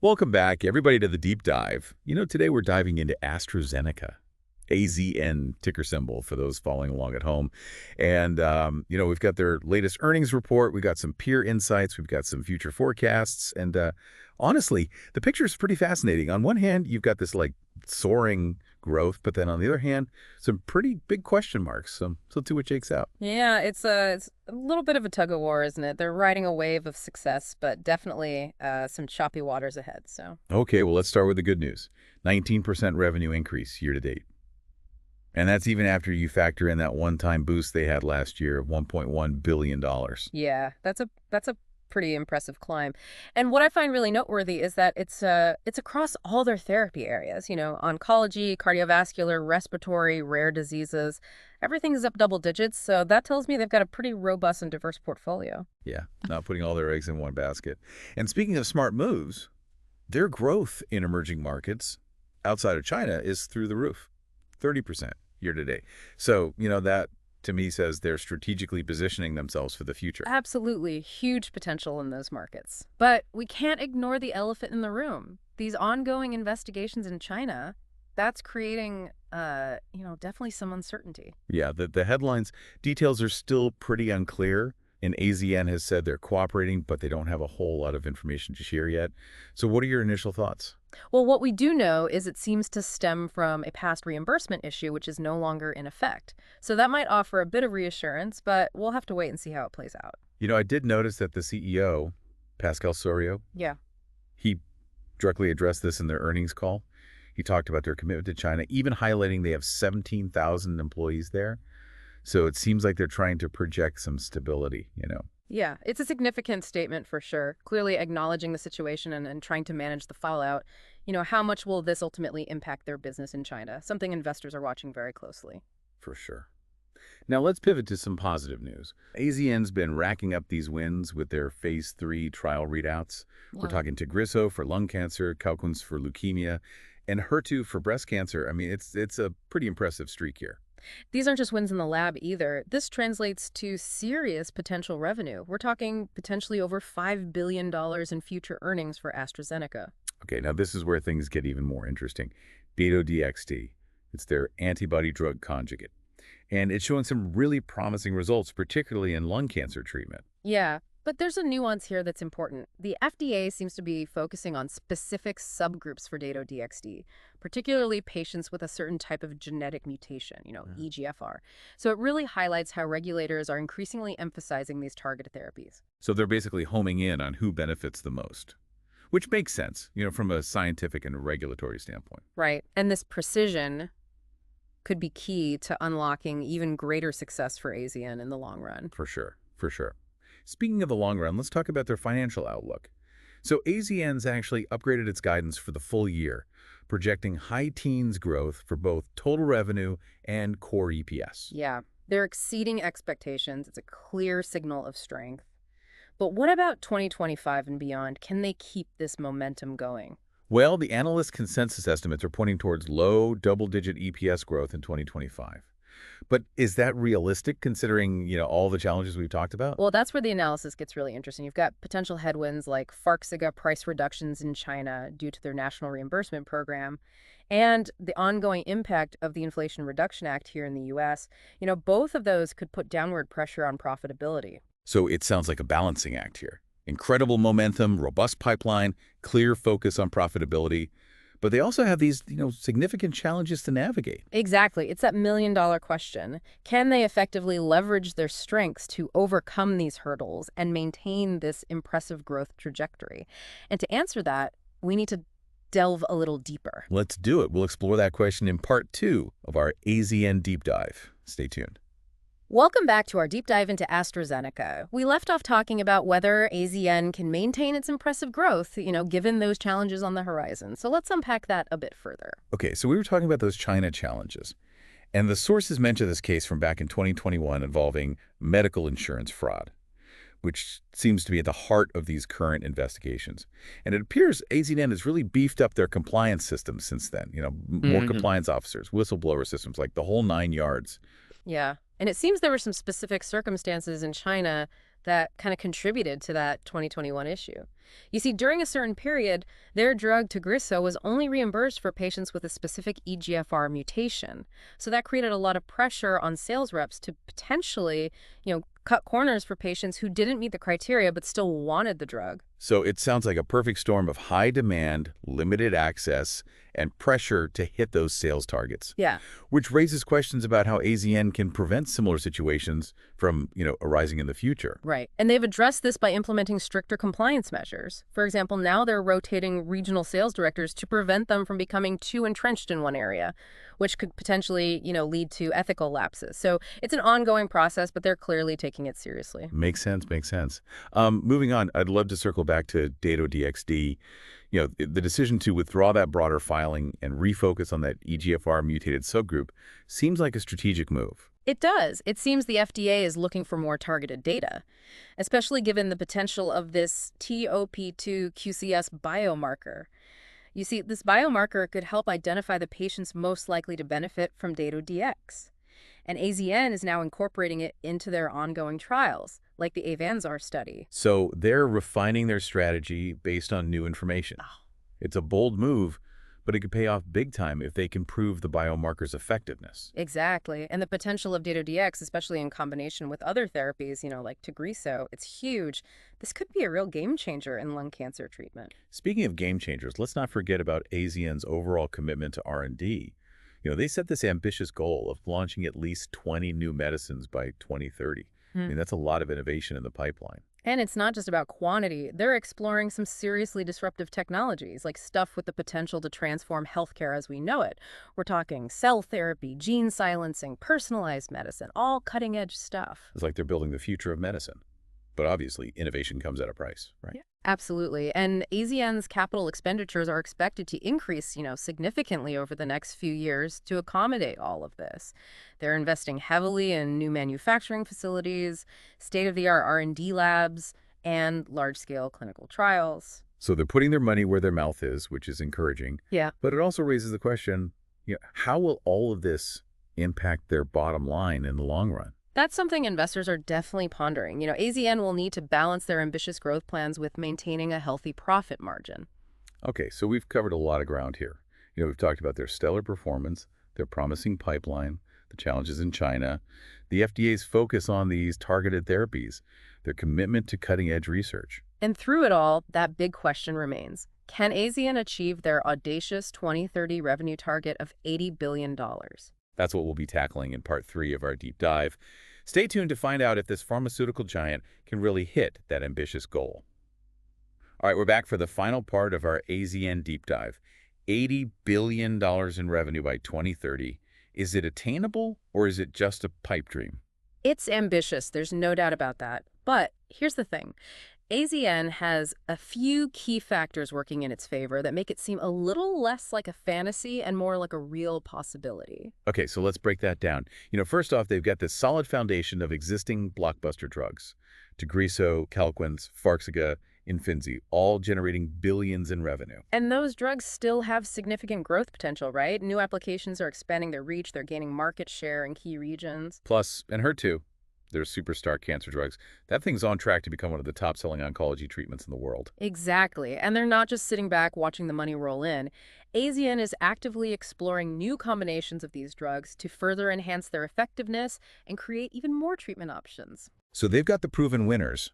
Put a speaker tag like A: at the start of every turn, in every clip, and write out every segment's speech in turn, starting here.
A: Welcome back, everybody, to the deep dive. Today we're diving into AstraZeneca, AZN ticker symbol for those following along at home. And, we've got their latest earnings report. We've got some peer insights. We've got some future forecasts. And honestly, the picture is pretty fascinating. On one hand, you've got this soaring growth, but then on the other hand, some pretty big question marks. So let's see what shakes out.
B: Yeah, it's a little bit of a tug of war, isn't it? They're riding a wave of success, but definitely some choppy waters ahead. So,
A: Okay, well, let's start with the good news. 19% revenue increase year to date. And that's even after you factor in that one-time boost they had last year of $1.1 billion.
B: yeah, that's a pretty impressive climb. And what I find really noteworthy is that it's across all their therapy areas, oncology, cardiovascular, respiratory, rare diseases. Everything's up double digits, so that tells me they've got a pretty robust and diverse portfolio.
A: Yeah, not putting all their eggs in one basket. And speaking of smart moves, their growth in emerging markets outside of China is through the roof, 30% year to date. So, that to me says they're strategically positioning themselves for the future.
B: Absolutely huge potential in those markets. But we can't ignore the elephant in the room. These ongoing investigations in China, that's creating, definitely some uncertainty.
A: Yeah, the headlines details are still pretty unclear, and AZN has said they're cooperating, but they don't have a whole lot of information to share yet. So what are your initial thoughts?
B: Well, what we do know is it seems to stem from a past reimbursement issue, which is no longer in effect. So that might offer a bit of reassurance, but we'll have to wait and see how it plays out.
A: I did notice that the CEO, Pascal Sorio,
B: Yeah.
A: he directly addressed this in their earnings call. He talked about their commitment to China, even highlighting they have 17,000 employees there. So it seems like they're trying to project some stability.
B: Yeah, it's a significant statement for sure. Clearly acknowledging the situation and trying to manage the fallout. How much will this ultimately impact their business in China? Something investors are watching very closely.
A: For sure. Now let's pivot to some positive news. AZN's been racking up these wins with their phase 3 trial readouts. We're
B: Wow.
A: talking Tagrisso for lung cancer, Calquence for leukemia, and HER2 for breast cancer. I mean, it's a pretty impressive streak here.
B: These aren't just wins in the lab either. This translates to serious potential revenue. We're talking potentially over $5 billion in future earnings for AstraZeneca.
A: Okay, now this is where things get even more interesting. Dato-DXd, it's their antibody drug conjugate. And it's showing some really promising results, particularly in lung cancer treatment.
B: Yeah, but there's a nuance here that's important. The FDA seems to be focusing on specific subgroups for Dato-DXd, particularly patients with a certain type of genetic mutation,
A: Yeah.
B: EGFR. So it really highlights how regulators are increasingly emphasizing these targeted therapies.
A: So they're basically homing in on who benefits the most, which makes sense, from a scientific and regulatory standpoint.
B: Right. And this precision could be key to unlocking even greater success for AZN in the long run.
A: For sure, for sure. Speaking of the long run, let's talk about their financial outlook. So AZN's actually upgraded its guidance for the full year, projecting high teens growth for both total revenue and core EPS.
B: Yeah, they're exceeding expectations. It's a clear signal of strength. But what about 2025 and beyond? Can they keep this momentum going?
A: Well, the analyst consensus estimates are pointing towards low double-digit EPS growth in 2025. But is that realistic considering, all the challenges we've talked about?
B: Well, that's where the analysis gets really interesting. You've got potential headwinds like Farxiga price reductions in China due to their national reimbursement program and the ongoing impact of the Inflation Reduction Act here in the US. Both of those could put downward pressure on profitability.
A: So it sounds like a balancing act here. Incredible momentum, robust pipeline, clear focus on profitability. But they also have these, significant challenges to navigate.
B: Exactly. It's that million-dollar question. Can they effectively leverage their strengths to overcome these hurdles and maintain this impressive growth trajectory? And to answer that, we need to delve a little deeper.
A: Let's do it. We'll explore that question in part 2 of our AZN Deep Dive. Stay tuned.
B: Welcome back to our deep dive into AstraZeneca. We left off talking about whether AZN can maintain its impressive growth, given those challenges on the horizon. So let's unpack that a bit further.
A: Okay, so we were talking about those China challenges. And the sources mentioned this case from back in 2021 involving medical insurance fraud, which seems to be at the heart of these current investigations. And it appears AZN has really beefed up their compliance systems since then. More compliance officers, whistleblower systems, like the whole 9 yards.
B: Yeah. And it seems there were some specific circumstances in China that kind of contributed to that 2021 issue. You see, during a certain period, their drug Tagrisso was only reimbursed for patients with a specific EGFR mutation. So that created a lot of pressure on sales reps to potentially, cut corners for patients who didn't meet the criteria but still wanted the drug.
A: So it sounds like a perfect storm of high demand, limited access, and pressure to hit those sales targets,
B: Yeah.
A: which raises questions about how AZN can prevent similar situations from, arising in the future.
B: Right. And they've addressed this by implementing stricter compliance measures. For example, now they're rotating regional sales directors to prevent them from becoming too entrenched in one area, which could potentially, lead to ethical lapses. So it's an ongoing process, but they're clearly taking it seriously.
A: Makes sense, makes sense. Moving on, I'd love to circle back to Dato-DXd. The decision to withdraw that broader filing and refocus on that EGFR mutated subgroup seems like a strategic move.
B: It does. It seems the FDA is looking for more targeted data, especially given the potential of this TOP2 QCS biomarker. You see, this biomarker could help identify the patients most likely to benefit from Dato-DX. And AZN is now incorporating it into their ongoing trials, like the AVANZAR study.
A: So they're refining their strategy based on new information. It's a bold move, but it could pay off big time if they can prove the biomarker's effectiveness.
B: Exactly. And the potential of Dato-DX, especially in combination with other therapies, like Tagrisso, it's huge. This could be a real game changer in lung cancer treatment.
A: Speaking of game changers, let's not forget about AZN's overall commitment to R&D. They set this ambitious goal of launching at least 20 new medicines by 2030. I mean, that's a lot of innovation in the pipeline.
B: And it's not just about quantity. They're exploring some seriously disruptive technologies, like stuff with the potential to transform healthcare as we know it. We're talking cell therapy, gene silencing, personalized medicine, all cutting-edge stuff.
A: It's like they're building the future of medicine. But obviously, innovation comes at a price, right?
B: Yeah. Absolutely. And AZN's capital expenditures are expected to increase, significantly over the next few years to accommodate all of this. They're investing heavily in new manufacturing facilities, state-of-the-art R&D labs, and large-scale clinical trials.
A: So they're putting their money where their mouth is, which is encouraging.
B: Yeah.
A: But it also raises the question, how will all of this impact their bottom line in the long run?
B: That's something investors are definitely pondering. AZN will need to balance their ambitious growth plans with maintaining a healthy profit margin.
A: Okay, so we've covered a lot of ground here. We've talked about their stellar performance, their promising pipeline, the challenges in China, the FDA's focus on these targeted therapies, their commitment to cutting-edge research.
B: And through it all, that big question remains. Can AZN achieve their audacious 2030 revenue target of $80 billion?
A: That's what we'll be tackling in part 3 of our deep dive. Stay tuned to find out if this pharmaceutical giant can really hit that ambitious goal. All right, we're back for the final part of our AZN deep dive. $80 billion in revenue by 2030. Is it attainable or is it just a pipe dream?
B: It's ambitious, there's no doubt about that. But here's the thing. AZN has a few key factors working in its favor that make it seem a little less like a fantasy and more like a real possibility.
A: Okay, so let's break that down. First off, they've got this solid foundation of existing blockbuster drugs. Tagrisso, Calquence, Farxiga, Imfinzi, all generating billions in revenue.
B: And those drugs still have significant growth potential, right? New applications are expanding their reach, they're gaining market share in key regions.
A: Plus, and HER2, they're superstar cancer drugs. That thing's on track to become one of the top-selling oncology treatments in the world.
B: Exactly. And they're not just sitting back watching the money roll in. AZN is actively exploring new combinations of these drugs to further enhance their effectiveness and create even more treatment options.
A: So they've got the proven winners.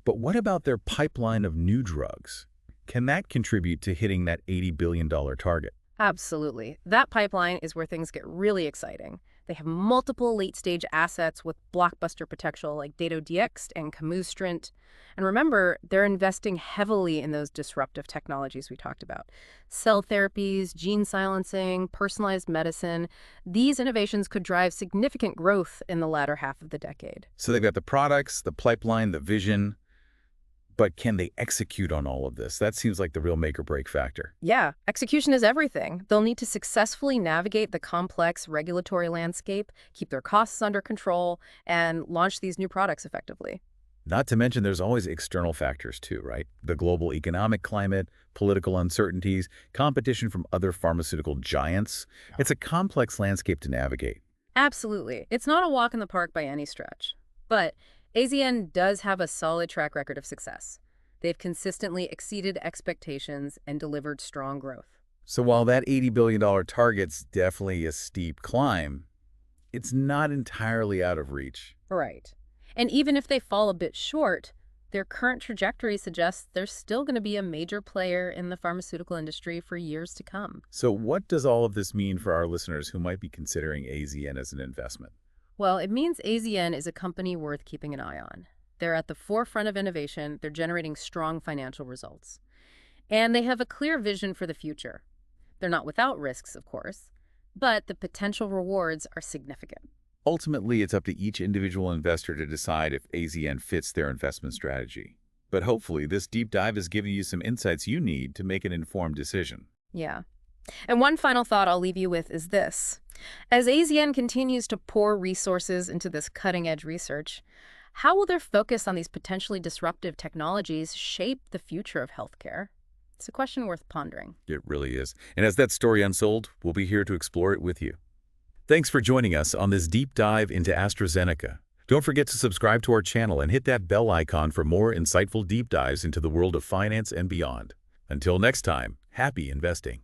A: But what about their pipeline of new drugs? Can that contribute to hitting that $80 billion target?
B: Absolutely. That pipeline is where things get really exciting. They have multiple late-stage assets with blockbuster potential like Dato-DX and Camustrint. And remember, they're investing heavily in those disruptive technologies we talked about. Cell therapies, gene silencing, personalized medicine. These innovations could drive significant growth in the latter half of the decade.
A: So they've got the products, the pipeline, the vision. But can they execute on all of this? That seems like the real make or break factor.
B: Yeah, execution is everything. They'll need to successfully navigate the complex regulatory landscape, keep their costs under control, and launch these new products effectively.
A: Not to mention there's always external factors too, right? The global economic climate, political uncertainties, competition from other pharmaceutical giants. It's a complex landscape to navigate.
B: Absolutely. It's not a walk in the park by any stretch. But AZN does have a solid track record of success. They've consistently exceeded expectations and delivered strong growth.
A: So while that $80 billion target's definitely a steep climb, it's not entirely out of reach.
B: Right. And even if they fall a bit short, their current trajectory suggests they're still going to be a major player in the pharmaceutical industry for years to come.
A: So what does all of this mean for our listeners who might be considering AZN as an investment?
B: Well, it means AZN is a company worth keeping an eye on. They're at the forefront of innovation, they're generating strong financial results, and they have a clear vision for the future. They're not without risks, of course, but the potential rewards are significant.
A: Ultimately, it's up to each individual investor to decide if AZN fits their investment strategy. But hopefully, this deep dive has given you some insights you need to make an informed decision.
B: Yeah. And one final thought I'll leave you with is this. As AZN continues to pour resources into this cutting-edge research, how will their focus on these potentially disruptive technologies shape the future of healthcare? It's a question worth pondering.
A: It really is. And as that story unfolds, we'll be here to explore it with you. Thanks for joining us on this deep dive into AstraZeneca. Don't forget to subscribe to our channel and hit that bell icon for more insightful deep dives into the world of finance and beyond. Until next time, happy investing.